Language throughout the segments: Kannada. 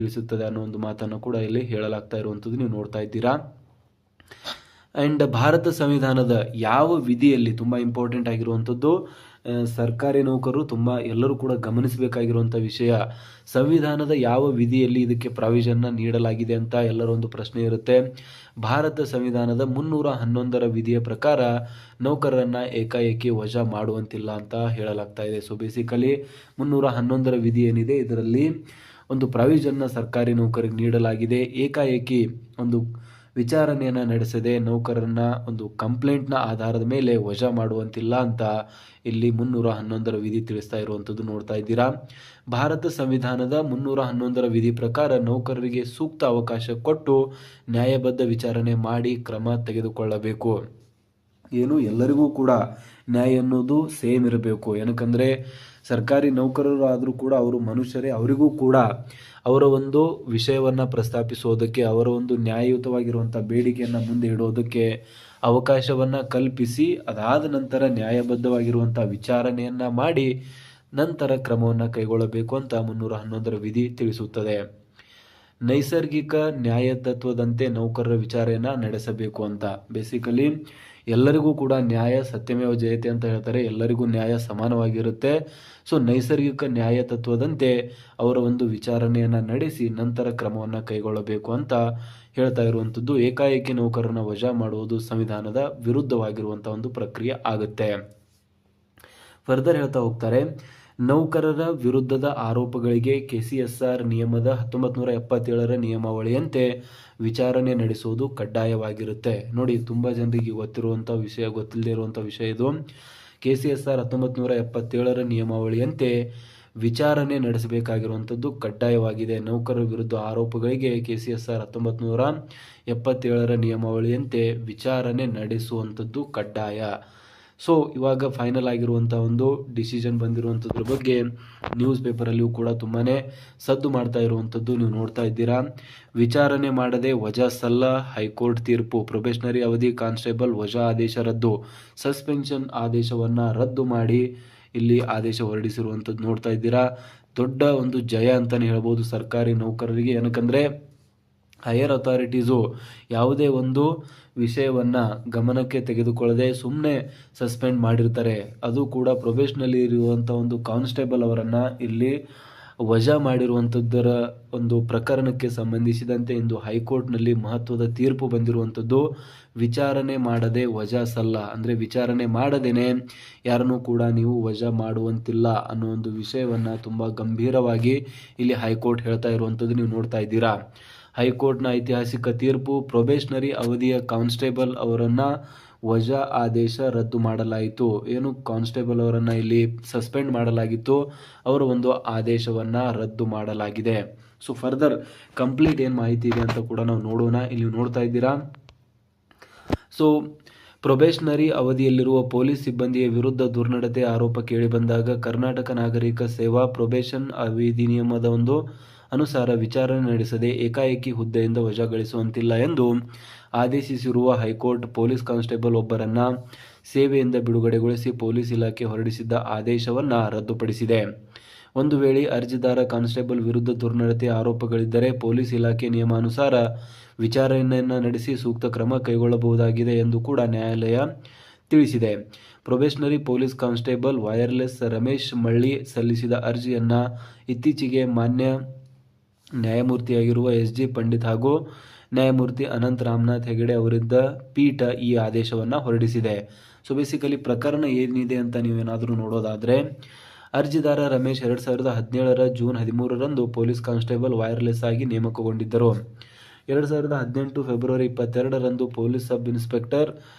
ತಿಳಿಸುತ್ತದೆ ಅನ್ನೋ ಒಂದು ಮಾತನ್ನು ಕೂಡ ಇಲ್ಲಿ ಹೇಳಲಾಗ್ತಾ ಇರುವಂಥದ್ದು ನೀವು ನೋಡ್ತಾ ಇದ್ದೀರಾ. ಆ್ಯಂಡ್ ಭಾರತ ಸಂವಿಧಾನದ ಯಾವ ವಿಧಿಯಲ್ಲಿ ತುಂಬ ಇಂಪಾರ್ಟೆಂಟ್ ಆಗಿರುವಂಥದ್ದು, ಸರ್ಕಾರಿ ನೌಕರರು ಎಲ್ಲರೂ ಕೂಡ ಗಮನಿಸಬೇಕಾಗಿರುವಂಥ ವಿಷಯ, ಸಂವಿಧಾನದ ಯಾವ ವಿಧಿಯಲ್ಲಿ ಇದಕ್ಕೆ ಪ್ರಾವಿಷನ್ನ ನೀಡಲಾಗಿದೆ ಅಂತ ಎಲ್ಲರ ಒಂದು ಪ್ರಶ್ನೆ ಇರುತ್ತೆ. ಭಾರತ ಸಂವಿಧಾನದ 311ರ ವಿಧಿಯ ಪ್ರಕಾರ ನೌಕರರನ್ನು ಏಕಾಏಕಿ ವಜಾ ಮಾಡುವಂತಿಲ್ಲ ಅಂತ ಹೇಳಲಾಗ್ತಾ ಇದೆ. ಸೊ ಬೇಸಿಕಲಿ 311ರ ವಿಧಿ ಏನಿದೆ ಇದರಲ್ಲಿ ಒಂದು ಪ್ರಾವಿಷನ್ನ ಸರ್ಕಾರಿ ನೌಕರಿಗೆ ನೀಡಲಾಗಿದೆ. ಏಕಾಏಕಿ ಒಂದು ವಿಚಾರಣೆಯನ್ನು ನಡೆಸದೆ ನೌಕರರನ್ನ ಒಂದು ಕಂಪ್ಲೇಂಟ್ನ ಆಧಾರದ ಮೇಲೆ ವಜಾ ಮಾಡುವಂತಿಲ್ಲ ಅಂತ ಇಲ್ಲಿ 311ರ ವಿಧಿ ತಿಳಿಸ್ತಾ ಇರುವಂಥದ್ದು ನೋಡ್ತಾ ಇದ್ದೀರಾ. ಭಾರತ ಸಂವಿಧಾನದ 311ರ ವಿಧಿ ಪ್ರಕಾರ ನೌಕರರಿಗೆ ಸೂಕ್ತ ಅವಕಾಶ ಕೊಟ್ಟು ನ್ಯಾಯಬದ್ಧ ವಿಚಾರಣೆ ಮಾಡಿ ಕ್ರಮ ತೆಗೆದುಕೊಳ್ಳಬೇಕು. ಎಲ್ಲರಿಗೂ ಕೂಡ ನ್ಯಾಯ ಅನ್ನೋದು ಸೇಮ್ ಇರಬೇಕು. ಏನಕ್ಕಂದರೆ ಸರ್ಕಾರಿ ನೌಕರರು ಆದರೂ ಕೂಡ ಅವರು ಮನುಷ್ಯರೇ, ಅವರಿಗೂ ಕೂಡ ಅವರ ಒಂದು ವಿಷಯವನ್ನು ಪ್ರಸ್ತಾಪಿಸೋದಕ್ಕೆ, ಅವರ ಒಂದು ನ್ಯಾಯಯುತವಾಗಿರುವಂಥ ಬೇಡಿಕೆಯನ್ನು ಮುಂದೆ ಇಡೋದಕ್ಕೆ ಅವಕಾಶವನ್ನು ಕಲ್ಪಿಸಿ ಅದಾದ ನಂತರ ನ್ಯಾಯಬದ್ಧವಾಗಿರುವಂಥ ವಿಚಾರಣೆಯನ್ನು ಮಾಡಿ ನಂತರ ಕ್ರಮವನ್ನು ಕೈಗೊಳ್ಳಬೇಕು ಅಂತ 311ರ ವಿಧಿ ತಿಳಿಸುತ್ತದೆ. ನೈಸರ್ಗಿಕ ನ್ಯಾಯ ತತ್ವದಂತೆ ನೌಕರರ ವಿಚಾರಣೆಯನ್ನು ನಡೆಸಬೇಕು ಅಂತ. ಬೇಸಿಕಲಿ ಎಲ್ಲರಿಗೂ ಕೂಡ ನ್ಯಾಯ ಸತ್ಯಮೇವ ಜಯತೆ ಅಂತ ಹೇಳ್ತಾರೆ, ಎಲ್ಲರಿಗೂ ನ್ಯಾಯ ಸಮಾನವಾಗಿರುತ್ತೆ. ಸೊ ನೈಸರ್ಗಿಕ ನ್ಯಾಯ ತತ್ವದಂತೆ ಅವರ ಒಂದು ವಿಚಾರಣೆಯನ್ನು ನಡೆಸಿ ನಂತರ ಕ್ರಮವನ್ನು ಕೈಗೊಳ್ಳಬೇಕು ಅಂತ ಹೇಳ್ತಾ ಇರುವಂಥದ್ದು. ಏಕಾಏಕಿ ನೌಕರರನ್ನು ವಜಾ ಮಾಡುವುದು ಸಂವಿಧಾನದ ವಿರುದ್ಧವಾಗಿರುವಂಥ ಒಂದು ಪ್ರಕ್ರಿಯೆ ಆಗುತ್ತೆ. ಫರ್ದರ್ ಹೇಳ್ತಾ ಹೋಗ್ತಾರೆ, ನೌಕರರ ವಿರುದ್ಧದ ಆರೋಪಗಳಿಗೆ KCSR ನಿಯಮದ 1977ರ ನಿಯಮಾವಳಿಯಂತೆ ವಿಚಾರಣೆ ನಡೆಸುವುದು ಕಡ್ಡಾಯವಾಗಿರುತ್ತೆ. ನೋಡಿ, ತುಂಬ ಜನರಿಗೆ ಗೊತ್ತಿಲ್ಲದೆ ಇರುವಂಥ ವಿಷಯ ಇದು. KCSR 1977ರ ನಿಯಮಾವಳಿಯಂತೆ ವಿಚಾರಣೆ ನಡೆಸಬೇಕಾಗಿರುವಂಥದ್ದು ಕಡ್ಡಾಯವಾಗಿದೆ. ನೌಕರರ ವಿರುದ್ಧ ಆರೋಪಗಳಿಗೆ KCSR 1977ರ ನಿಯಮಾವಳಿಯಂತೆ ವಿಚಾರಣೆ ನಡೆಸುವಂಥದ್ದು ಕಡ್ಡಾಯ. ಸೊ ಇವಾಗ ಫೈನಲ್ ಆಗಿರುವಂಥ ಒಂದು ಡಿಸಿಷನ್ ಬಂದಿರುವಂಥದ್ರ ಬಗ್ಗೆ ನ್ಯೂಸ್ ಪೇಪರಲ್ಲಿಯೂ ಕೂಡ ತುಂಬಾ ಸದ್ದು ಮಾಡ್ತಾ ಇರುವಂಥದ್ದು ನೀವು ನೋಡ್ತಾ ಇದ್ದೀರಾ. ವಿಚಾರಣೆ ಮಾಡದೆ ವಜಾ ಸಲ್ಲ, ಹೈಕೋರ್ಟ್ ತೀರ್ಪು. ಪ್ರೊಬೇಷನರಿ ಅವಧಿ ಕಾನ್ಸ್ಟೇಬಲ್ ವಜಾ ಆದೇಶ ರದ್ದು, ಸಸ್ಪೆನ್ಷನ್ ಆದೇಶವನ್ನು ರದ್ದು ಮಾಡಿ ಇಲ್ಲಿ ಆದೇಶ ಹೊರಡಿಸಿರುವಂಥದ್ದು ನೋಡ್ತಾ ಇದ್ದೀರಾ. ದೊಡ್ಡ ಒಂದು ಜಯ ಅಂತಲೇ ಹೇಳ್ಬೋದು ಸರ್ಕಾರಿ ನೌಕರರಿಗೆ. ಏನಕ್ಕಂದರೆ ಹೈಯರ್ ಅಥಾರಿಟೀಸು ಯಾವುದೇ ಒಂದು ವಿಷಯವನ್ನು ಗಮನಕ್ಕೆ ತೆಗೆದುಕೊಳ್ಳದೆ ಸುಮ್ಮನೆ ಸಸ್ಪೆಂಡ್ ಮಾಡಿರ್ತಾರೆ. ಅದು ಕೂಡ ಪ್ರೊಬೇಷನಲ್ಲಿ ಇರುವಂಥ ಒಂದು ಕಾನ್ಸ್ಟೇಬಲ್ ಅವರನ್ನು ಇಲ್ಲಿ ವಜಾ ಮಾಡಿರುವಂಥದ್ದರ ಒಂದು ಪ್ರಕರಣಕ್ಕೆ ಸಂಬಂಧಿಸಿದಂತೆ ಇಂದು ಹೈಕೋರ್ಟ್ನಲ್ಲಿ ಮಹತ್ವದ ತೀರ್ಪು ಬಂದಿರುವಂಥದ್ದು. ವಿಚಾರಣೆ ಮಾಡದೆ ವಜಾ ಸಲ್ಲ, ಅಂದರೆ ವಿಚಾರಣೆ ಮಾಡದೇನೆ ಯಾರನ್ನೂ ಕೂಡ ನೀವು ವಜಾ ಮಾಡುವಂತಿಲ್ಲ ಅನ್ನೋ ಒಂದು ವಿಷಯವನ್ನು ತುಂಬ ಗಂಭೀರವಾಗಿ ಇಲ್ಲಿ ಹೈಕೋರ್ಟ್ ಹೇಳ್ತಾ ಇರುವಂಥದ್ದು ನೀವು ನೋಡ್ತಾ ಇದ್ದೀರಾ. ಹೈಕೋರ್ಟ್ನ ಐತಿಹಾಸಿಕ ತೀರ್ಪು, ಪ್ರೊಬೇಷನರಿ ಅವಧಿಯ ಕಾನ್ಸ್ಟೇಬಲ್ ಅವರನ್ನು ವಜಾ ಆದೇಶ ರದ್ದು ಮಾಡಲಾಯಿತು. ಕಾನ್ಸ್ಟೇಬಲ್ ಅವರನ್ನು ಇಲ್ಲಿ ಸಸ್ಪೆಂಡ್ ಮಾಡಲಾಗಿತ್ತು, ಅವರ ಒಂದು ಆದೇಶವನ್ನು ರದ್ದು ಮಾಡಲಾಗಿದೆ. ಸೊ ಫರ್ದರ್ ಕಂಪ್ಲೀಟ್ ಏನು ಮಾಹಿತಿ ಇದೆ ಅಂತ ಕೂಡ ನಾವು ನೋಡೋಣ. ಇಲ್ಲಿ ನೋಡ್ತಾ ಇದ್ದೀರಾ. ಸೊ ಪ್ರೊಬೇಷನರಿ ಅವಧಿಯಲ್ಲಿರುವ ಪೊಲೀಸ್ ಸಿಬ್ಬಂದಿಯ ವಿರುದ್ಧ ದುರ್ನಡತೆ ಆರೋಪ ಕೇಳಿಬಂದಾಗ ಕರ್ನಾಟಕ ನಾಗರಿಕ ಸೇವಾ ಪ್ರೊಬೇಷನ್ ಅಧಿನಿಯಮದ ಒಂದು ಅನುಸಾರ ವಿಚಾರಣೆ ನಡೆಸದೆ ಏಕಾಏಕಿ ಹುದ್ದೆಯಿಂದ ವಜಾಗೊಳಿಸುವಂತಿಲ್ಲ ಎಂದು ಆದೇಶಿಸಿರುವ ಹೈಕೋರ್ಟ್ ಪೊಲೀಸ್ ಕಾನ್ಸ್ಟೇಬಲ್ ಒಬ್ಬರನ್ನು ಸೇವೆಯಿಂದ ಬಿಡುಗಡೆಗೊಳಿಸಿ ಪೊಲೀಸ್ ಇಲಾಖೆ ಹೊರಡಿಸಿದ್ದ ಆದೇಶವನ್ನು ರದ್ದುಪಡಿಸಿದೆ. ಒಂದು ವೇಳೆ ಅರ್ಜಿದಾರ ಕಾನ್ಸ್ಟೇಬಲ್ ವಿರುದ್ಧ ದುರ್ನಡತೆ ಆರೋಪಗಳಿದ್ದರೆ ಪೊಲೀಸ್ ಇಲಾಖೆ ನಿಯಮಾನುಸಾರ ವಿಚಾರಣೆಯನ್ನು ನಡೆಸಿ ಸೂಕ್ತ ಕ್ರಮ ಕೈಗೊಳ್ಳಬಹುದಾಗಿದೆ ಎಂದು ಕೂಡ ನ್ಯಾಯಾಲಯ ತಿಳಿಸಿದೆ. Probationary police constable wireless Ramesh Malli ಸಲ್ಲಿಸಿದ ಅರ್ಜಿಯನ್ನು ಇತ್ತೀಚೆಗೆ ಮಾನ್ಯ ನ್ಯಾಯಮೂರ್ತಿಯಾಗಿರುವ SG ಪಂಡಿತ್ ಹಾಗೂ ನ್ಯಾಯಮೂರ್ತಿ ಅನಂತ್ ರಾಮನಾಥ್ ಹೆಗಡೆ ಅವರಿದ್ದ ಪೀಠ ಈ ಆದೇಶವನ್ನು ಹೊರಡಿಸಿದೆ. ಸೊ ಬೇಸಿಕಲಿ ಪ್ರಕರಣ ಏನಿದೆ ಅಂತ ನೀವೇನಾದರೂ ನೋಡೋದಾದರೆ, ಅರ್ಜಿದಾರ ರಮೇಶ್ 2017ರ ಜೂನ್ 13ರಂದು ಪೊಲೀಸ್ ಕಾನ್ಸ್ಟೇಬಲ್ ವೈರ್ಲೆಸ್ ಆಗಿ ನೇಮಕಗೊಂಡಿದ್ದರು. 2018 ಫೆಬ್ರವರಿ 22ರಂದು ಪೊಲೀಸ್ ಸಬ್ ಇನ್ಸ್ಪೆಕ್ಟರ್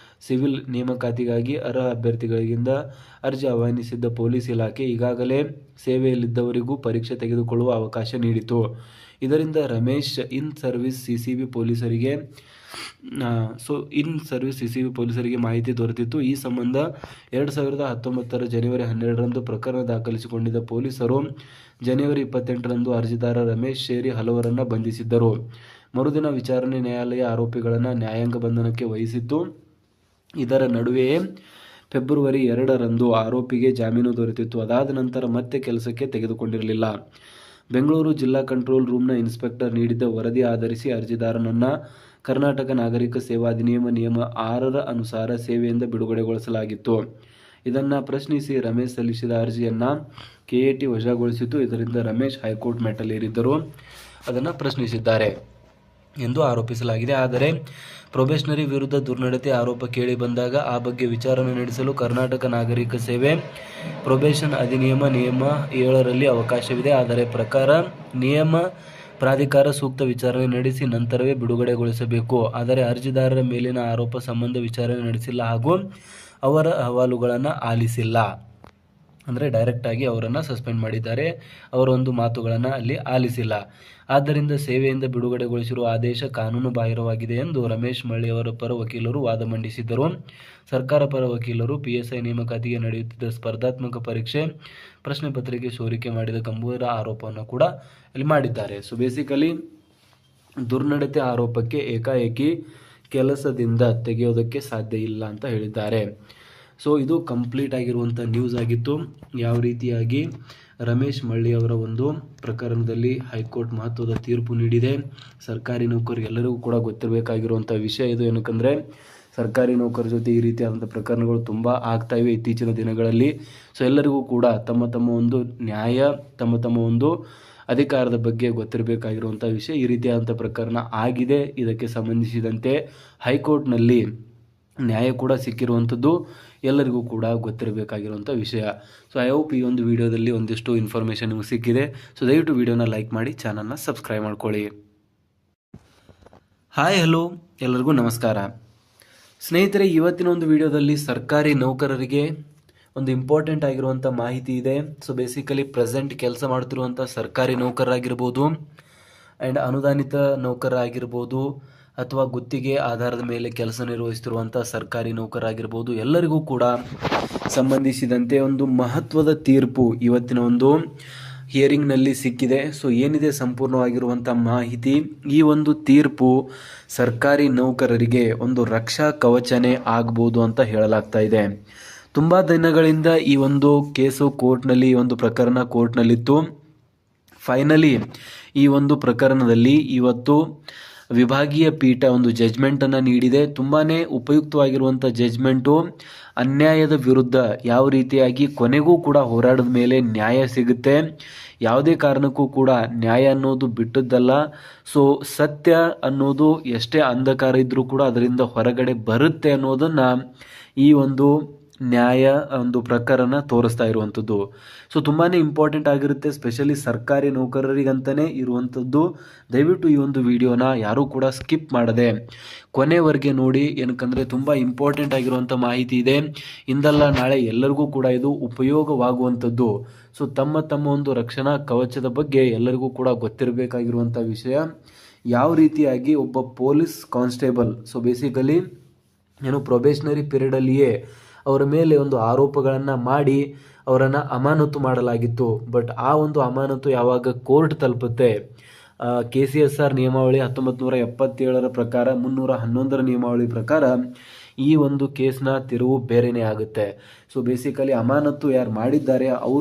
ಸಿವಿಲ್ ನೇಮಕಾತಿಗಾಗಿ ಅರ್ಹ ಅಭ್ಯರ್ಥಿಗಳಿಂದ ಅರ್ಜಿ ಆಹ್ವಾನಿಸಿದ್ದ ಪೊಲೀಸ್ ಇಲಾಖೆ ಈಗಾಗಲೇ ಸೇವೆಯಲ್ಲಿದ್ದವರಿಗೂ ಪರೀಕ್ಷೆ ತೆಗೆದುಕೊಳ್ಳುವ ಅವಕಾಶ ನೀಡಿತು. ಇದರಿಂದ ರಮೇಶ್ ಇನ್ ಸರ್ವಿಸ್ ಸಿಸಿಬಿ ಪೊಲೀಸರಿಗೆ ಮಾಹಿತಿ ದೊರೆತಿತ್ತು. ಈ ಸಂಬಂಧ 2019ರ ಜನವರಿ 12ರಂದು ಪ್ರಕರಣ ದಾಖಲಿಸಿಕೊಂಡಿದ್ದ ಪೊಲೀಸರು ಜನವರಿ 28ರಂದು ಅರ್ಜಿದಾರ ರಮೇಶ್ ಸೇರಿ ಹಲವರನ್ನು ಬಂಧಿಸಿದ್ದರು. ಮರುದಿನ ವಿಚಾರಣೆ ನ್ಯಾಯಾಲಯ ಆರೋಪಿಗಳನ್ನು ನ್ಯಾಯಾಂಗ ಬಂಧನಕ್ಕೆ ವಹಿಸಿತ್ತು. ಇದರ ನಡುವೆಯೇ ಫೆಬ್ರವರಿ 2ರಂದು ಆರೋಪಿಗೆ ಜಾಮೀನು ದೊರೆತಿತ್ತು. ಅದಾದ ನಂತರ ಮತ್ತೆ ಕೆಲಸಕ್ಕೆ ತೆಗೆದುಕೊಂಡಿರಲಿಲ್ಲ. ಬೆಂಗಳೂರು ಜಿಲ್ಲಾ ಕಂಟ್ರೋಲ್ ರೂಮ್ನ ಇನ್ಸ್ಪೆಕ್ಟರ್ ನೀಡಿದ್ದ ವರದಿ ಆಧರಿಸಿ ಅರ್ಜಿದಾರನನ್ನ ಕರ್ನಾಟಕ ನಾಗರಿಕ ಸೇವಾ ಅಧಿನಿಯಮ ನಿಯಮ 6ರ ಅನುಸಾರ ಸೇವೆಯಿಂದ ಬಿಡುಗಡೆಗೊಳಿಸಲಾಗಿತ್ತು. ಇದನ್ನು ಪ್ರಶ್ನಿಸಿ ರಮೇಶ್ ಸಲ್ಲಿಸಿದ ಅರ್ಜಿಯನ್ನು ಕೆಎಟಿ ವಜಾಗೊಳಿಸಿತು. ಇದರಿಂದ ರಮೇಶ್ ಹೈಕೋರ್ಟ್ ಮೆಟ್ಟಲೇರಿದ್ದರು, ಅದನ್ನು ಪ್ರಶ್ನಿಸಿದ್ದಾರೆ ಎಂದು ಆರೋಪಿಸಲಾಗಿದೆ. ಆದರೆ ಪ್ರೊಬೇಷನರಿ ವಿರುದ್ಧ ದುರ್ನಡತೆ ಆರೋಪ ಕೇಳಿ ಬಂದಾಗ ಆ ಬಗ್ಗೆ ವಿಚಾರಣೆ ನಡೆಸಲು ಕರ್ನಾಟಕ ನಾಗರಿಕ ಸೇವೆ ಪ್ರೊಬೇಷನ್ ಅಧಿನಿಯಮ ನಿಯಮ 7ರಲ್ಲಿ ಅವಕಾಶವಿದೆ. ಆದರೆ ಪ್ರಕಾರ ನಿಯಮ ಪ್ರಾಧಿಕಾರ ಸೂಕ್ತ ವಿಚಾರಣೆ ನಡೆಸಿ ನಂತರವೇ ಬಿಡುಗಡೆಗೊಳಿಸಬೇಕು. ಆದರೆ ಅರ್ಜಿದಾರರ ಮೇಲಿನ ಆರೋಪ ಸಂಬಂಧ ವಿಚಾರಣೆ ನಡೆಸಿಲ್ಲ ಹಾಗೂ ಅವರ ಅಹವಾಲುಗಳನ್ನು ಆಲಿಸಿಲ್ಲ. ಅಂದರೆ ಡೈರೆಕ್ಟಾಗಿ ಅವರನ್ನು ಸಸ್ಪೆಂಡ್ ಮಾಡಿದ್ದಾರೆ, ಅವರ ಒಂದು ಮಾತುಗಳನ್ನು ಅಲ್ಲಿ ಆಲಿಸಿಲ್ಲ. ಆದ್ದರಿಂದ ಸೇವೆಯಿಂದ ಬಿಡುಗಡೆಗೊಳಿಸಿರುವ ಆದೇಶ ಕಾನೂನು ಬಾಹಿರವಾಗಿದೆ ಎಂದು ರಮೇಶ್ ಮಳ್ಳಿ ಅವರ ಪರ ವಕೀಲರು ವಾದ ಮಂಡಿಸಿದ್ದರು. ಸರ್ಕಾರ ಪರ ವಕೀಲರು PSI ನೇಮಕಾತಿಗೆ ನಡೆಯುತ್ತಿದ್ದ ಸ್ಪರ್ಧಾತ್ಮಕ ಪರೀಕ್ಷೆ ಪ್ರಶ್ನೆ ಪತ್ರಿಕೆ ಸೋರಿಕೆ ಮಾಡಿದ ಗಂಭೀರ ಆರೋಪವನ್ನು ಕೂಡ ಇಲ್ಲಿ ಮಾಡಿದ್ದಾರೆ. ಸೊ ಬೇಸಿಕಲಿ ದುರ್ನಡತೆ ಆರೋಪಕ್ಕೆ ಏಕಾಏಕಿ ಕೆಲಸದಿಂದ ತೆಗೆಯೋದಕ್ಕೆ ಸಾಧ್ಯ ಇಲ್ಲ ಅಂತ ಹೇಳಿದ್ದಾರೆ. ಸೊ ಇದು ಕಂಪ್ಲೀಟ್ ಆಗಿರುವಂಥ ನ್ಯೂಸ್ ಆಗಿತ್ತು. ಯಾವ ರೀತಿಯಾಗಿ ರಮೇಶ್ ಮಳ್ಳಿ ಅವರ ಒಂದು ಪ್ರಕರಣದಲ್ಲಿ ಹೈಕೋರ್ಟ್ ಮಹತ್ವದ ತೀರ್ಪು ನೀಡಿದೆ. ಸರ್ಕಾರಿ ನೌಕರರಿಗೆಲ್ಲರಿಗೂ ಕೂಡ ಗೊತ್ತಿರಬೇಕಾಗಿರುವಂಥ ವಿಷಯ ಇದು. ಏನಕ್ಕಂದರೆ ಸರ್ಕಾರಿ ನೌಕರರ ಜೊತೆ ಈ ರೀತಿಯಾದಂಥ ಪ್ರಕರಣಗಳು ತುಂಬ ಆಗ್ತಾ ಇವೆ ಇತ್ತೀಚಿನ ದಿನಗಳಲ್ಲಿ. ಸೊ ಎಲ್ಲರಿಗೂ ಕೂಡ ತಮ್ಮ ತಮ್ಮ ಒಂದು ನ್ಯಾಯ, ತಮ್ಮ ಒಂದು ಅಧಿಕಾರದ ಬಗ್ಗೆ ಗೊತ್ತಿರಬೇಕಾಗಿರುವಂಥ ವಿಷಯ. ಈ ರೀತಿಯಾದಂಥ ಪ್ರಕರಣ ಆಗಿದೆ. ಇದಕ್ಕೆ ಸಂಬಂಧಿಸಿದಂತೆ ಹೈಕೋರ್ಟ್ನಲ್ಲಿ ನ್ಯಾಯ ಕೂಡ ಸಿಕ್ಕಿರುವಂಥದ್ದು ಎಲ್ಲರಿಗೂ ಕೂಡ ಗೊತ್ತಿರಬೇಕಾಗಿರುವಂಥ ವಿಷಯ. ಸೊ ಐ ಹೋಪ್ ಈ ಒಂದು ವಿಡಿಯೋದಲ್ಲಿ ಒಂದಿಷ್ಟು ಇನ್ಫಾರ್ಮೇಷನ್ ನಿಮಗೆ ಸಿಕ್ಕಿದೆ. ಸೊ ದಯವಿಟ್ಟು ವಿಡಿಯೋನ ಲೈಕ್ ಮಾಡಿ, ಚಾನಲ್ನ ಸಬ್ಸ್ಕ್ರೈಬ್ ಮಾಡ್ಕೊಳ್ಳಿ. ಹಾಯ್ ಹಲೋ ಎಲ್ಲರಿಗೂ ನಮಸ್ಕಾರ ಸ್ನೇಹಿತರೆ. ಇವತ್ತಿನ ಒಂದು ವಿಡಿಯೋದಲ್ಲಿ ಸರ್ಕಾರಿ ನೌಕರರಿಗೆ ಒಂದು ಇಂಪಾರ್ಟೆಂಟ್ ಆಗಿರುವಂಥ ಮಾಹಿತಿ ಇದೆ. ಸೊ ಬೇಸಿಕಲಿ ಪ್ರೆಸೆಂಟ್ ಕೆಲಸ ಮಾಡ್ತಿರುವಂಥ ಸರ್ಕಾರಿ ನೌಕರರಾಗಿರ್ಬೋದು ಆ್ಯಂಡ್ ಅನುದಾನಿತ ನೌಕರರಾಗಿರ್ಬೋದು ಅಥವಾ ಗುತ್ತಿಗೆ ಆಧಾರದ ಮೇಲೆ ಕೆಲಸ ನಿರ್ವಹಿಸ್ತಿರುವಂಥ ಸರ್ಕಾರಿ ನೌಕರರಾಗಿರ್ಬೋದು, ಎಲ್ಲರಿಗೂ ಕೂಡ ಸಂಬಂಧಿಸಿದಂತೆ ಒಂದು ಮಹತ್ವದ ತೀರ್ಪು ಇವತ್ತಿನ ಒಂದು ಹಿಯರಿಂಗ್ನಲ್ಲಿ ಸಿಕ್ಕಿದೆ. ಸೊ ಏನಿದೆ ಸಂಪೂರ್ಣವಾಗಿರುವಂಥ ಮಾಹಿತಿ, ಈ ಒಂದು ತೀರ್ಪು ಸರ್ಕಾರಿ ನೌಕರರಿಗೆ ಒಂದು ರಕ್ಷಾ ಕವಚನೇ ಆಗ್ಬೋದು ಅಂತ ಹೇಳಲಾಗ್ತಾ ಇದೆ. ತುಂಬ ದಿನಗಳಿಂದ ಈ ಒಂದು ಕೇಸು ಕೋರ್ಟ್ನಲ್ಲಿ, ಈ ಒಂದು ಪ್ರಕರಣ ಕೋರ್ಟ್ನಲ್ಲಿತ್ತು. ಫೈನಲಿ ಈ ಒಂದು ಪ್ರಕರಣದಲ್ಲಿ ಇವತ್ತು ವಿಭಾಗೀಯ ಪೀಠ ಒಂದು ಜಜ್ಮೆಂಟನ್ನು ನೀಡಿದೆ. ತುಂಬಾ ಉಪಯುಕ್ತವಾಗಿರುವಂಥ ಜಜ್ಮೆಂಟು. ಅನ್ಯಾಯದ ವಿರುದ್ಧ ಯಾವ ರೀತಿಯಾಗಿ ಕೊನೆಗೂ ಕೂಡ ಹೋರಾಡದ ಮೇಲೆ ನ್ಯಾಯ ಸಿಗುತ್ತೆ. ಯಾವುದೇ ಕಾರಣಕ್ಕೂ ಕೂಡ ನ್ಯಾಯ ಅನ್ನೋದು ಬಿಟ್ಟದ್ದಲ್ಲ. ಸೊ ಸತ್ಯ ಅನ್ನೋದು ಎಷ್ಟೇ ಅಂಧಕಾರ ಇದ್ದರೂ ಕೂಡ ಅದರಿಂದ ಹೊರಗಡೆ ಬರುತ್ತೆ ಅನ್ನೋದನ್ನು ಈ ಒಂದು ನ್ಯಾಯ ಒಂದು ಪ್ರಕರಣ ತೋರಿಸ್ತಾ ಇರುವಂಥದ್ದು. ಸೊ ತುಂಬಾ ಇಂಪಾರ್ಟೆಂಟ್ ಆಗಿರುತ್ತೆ, ಸ್ಪೆಷಲಿ ಸರ್ಕಾರಿ ನೌಕರರಿಗಂತಲೇ ಇರುವಂಥದ್ದು. ದಯವಿಟ್ಟು ಈ ಒಂದು ವಿಡಿಯೋನ ಯಾರೂ ಕೂಡ ಸ್ಕಿಪ್ ಮಾಡದೆ ಕೊನೆವರೆಗೆ ನೋಡಿ. ಏನಕ್ಕಂದರೆ ತುಂಬ ಇಂಪಾರ್ಟೆಂಟ್ ಆಗಿರುವಂಥ ಮಾಹಿತಿ ಇದೆ. ಇಂದಲ್ಲ ನಾಳೆ ಎಲ್ಲರಿಗೂ ಕೂಡ ಇದು ಉಪಯೋಗವಾಗುವಂಥದ್ದು. ಸೊ ತಮ್ಮ ಒಂದು ರಕ್ಷಣಾ ಕವಚದ ಬಗ್ಗೆ ಎಲ್ಲರಿಗೂ ಕೂಡ ಗೊತ್ತಿರಬೇಕಾಗಿರುವಂಥ ವಿಷಯ. ಯಾವ ರೀತಿಯಾಗಿ ಒಬ್ಬ ಪೊಲೀಸ್ ಕಾನ್ಸ್ಟೇಬಲ್, ಸೊ ಬೇಸಿಕಲಿ ಏನು ಪ್ರೊಬೇಷನರಿ ಪೀರಿಯಡಲ್ಲಿಯೇ ಅವರ ಮೇಲೆ ಒಂದು ಆರೋಪಗಳನ್ನು ಮಾಡಿ ಅವರನ್ನು ಅಮಾನತು ಮಾಡಲಾಗಿತ್ತು. ಬಟ್ ಆ ಒಂದು ಅಮಾನತು ಯಾವಾಗ ಕೋರ್ಟ್ ತಲುಪುತ್ತೆ, KCSR ನಿಯಮಾವಳಿ 1977ರ ಪ್ರಕಾರ 311ರ ನಿಯಮಾವಳಿ ಪ್ರಕಾರ ಈ ಒಂದು ಕೇಸ್ನ ತಿರುವು ಬೇರೆಯೇ ಆಗುತ್ತೆ. ಸೊ ಬೇಸಿಕಲಿ ಅಮಾನತು ಯಾರು ಮಾಡಿದ್ದಾರೆ ಅವರು